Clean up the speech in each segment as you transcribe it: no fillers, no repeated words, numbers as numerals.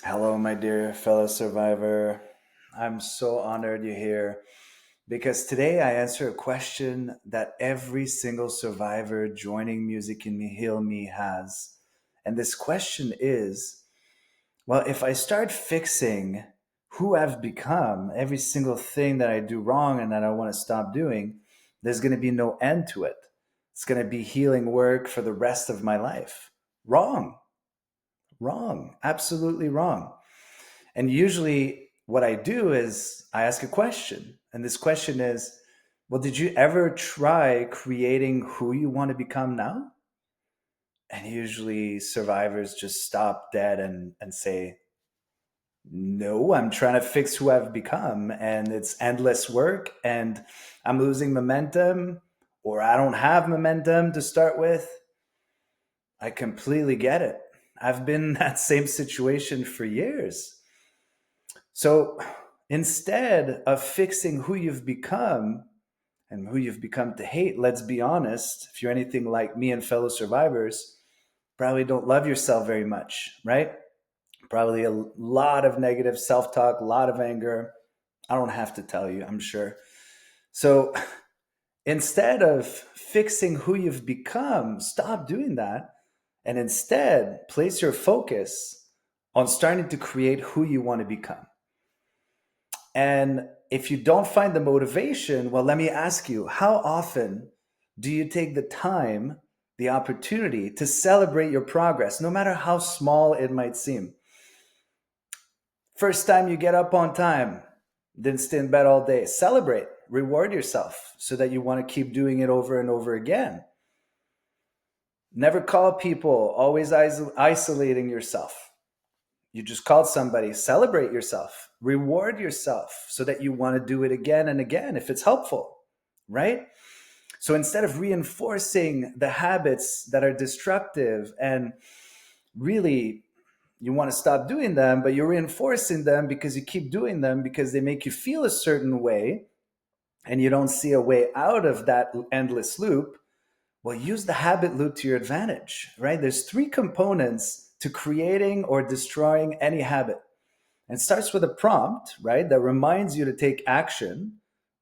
Hello, my dear fellow survivor. I'm so honored you're here because today I answer a question that every single survivor joining Music in Me Heal Me has. And this question is, well, if I start fixing who I've become, every single thing that I do wrong and that I want to stop doing, there's going to be no end to it. It's going to be healing work for the rest of my life. Wrong, wrong, absolutely wrong. And usually, what I do is I ask a question. And this question is, well, did you ever try creating who you want to become now? And usually, survivors just stop dead and say, no, I'm trying to fix who I've become. And it's endless work. And I'm losing momentum, or I don't have momentum to start with. I completely get it. I've been in that same situation for years. So instead of fixing who you've become and who you've become to hate, let's be honest, if you're anything like me and fellow survivors, probably don't love yourself very much, right? Probably a lot of negative self talk, a lot of anger. I don't have to tell you, I'm sure. So instead of fixing who you've become, stop doing that. And instead, place your focus on starting to create who you want to become. And if you don't find the motivation, well, let me ask you, how often do you take the time, the opportunity to celebrate your progress, no matter how small it might seem? First time you get up on time, didn't stay in bed all day, celebrate, reward yourself so that you want to keep doing it over and over again. Never call people, always isolating yourself. You just called somebody, celebrate yourself, reward yourself so that you want to do it again and again if it's helpful, right? So instead of reinforcing the habits that are destructive and really you want to stop doing them, but you're reinforcing them because you keep doing them because they make you feel a certain way and you don't see a way out of that endless loop, well, use the habit loop to your advantage, right? There's three components to creating or destroying any habit. And it starts with a prompt, right? That reminds you to take action,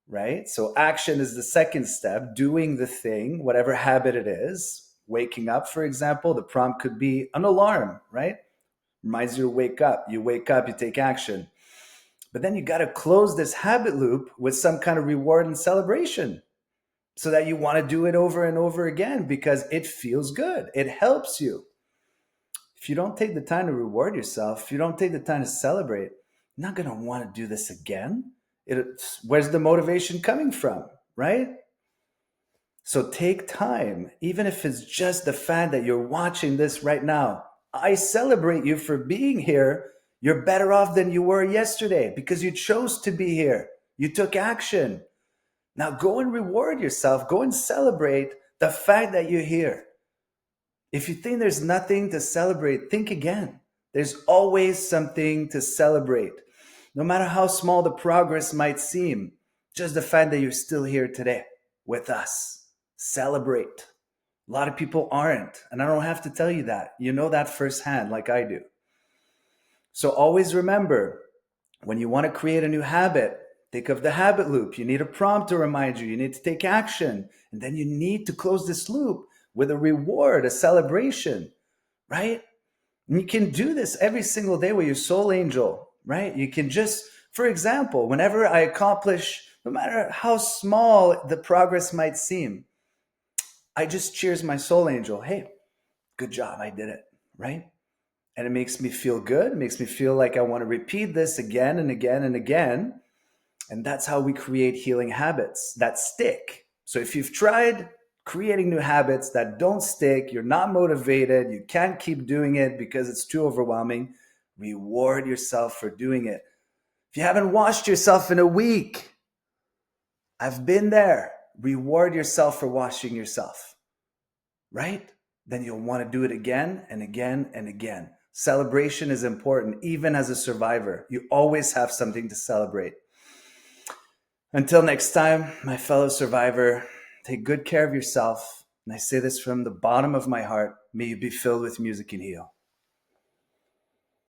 right? So action is the second step, doing the thing, whatever habit it is. Waking up, for example, the prompt could be an alarm, right? Reminds you to wake up. You wake up, you take action. But then you got to close this habit loop with some kind of reward and celebration so that you want to do it over and over again because it feels good. It helps you. If you don't take the time to reward yourself, if you don't take the time to celebrate, you're not going to want to do this again. Where's the motivation coming from, right? So take time, even if it's just the fact that you're watching this right now. I celebrate you for being here. You're better off than you were yesterday because you chose to be here. You took action. Now go and reward yourself. Go and celebrate the fact that you're here. If you think there's nothing to celebrate, think again. There's always something to celebrate. No matter how small the progress might seem, just the fact that you're still here today with us. Celebrate. A lot of people aren't, and I don't have to tell you that. You know that firsthand, like I do. So always remember when you want to create a new habit, think of the habit loop. You need a prompt to remind you. You need to take action. And then you need to close this loop with a reward, a celebration, right? And you can do this every single day with your soul angel, right? You can just, for example, whenever I accomplish, no matter how small the progress might seem, I just cheers my soul angel. Hey, good job. I did it, right? And it makes me feel good. It makes me feel like I want to repeat this again and again and again. And that's how we create healing habits that stick. So if you've tried creating new habits that don't stick, you're not motivated, you can't keep doing it because it's too overwhelming, reward yourself for doing it. If you haven't washed yourself in a week, I've been there. Reward yourself for washing yourself, right? Then you'll want to do it again and again and again. Celebration is important, even as a survivor. You always have something to celebrate. Until next time, my fellow survivor, take good care of yourself. And I say this from the bottom of my heart. May you be filled with music and heal.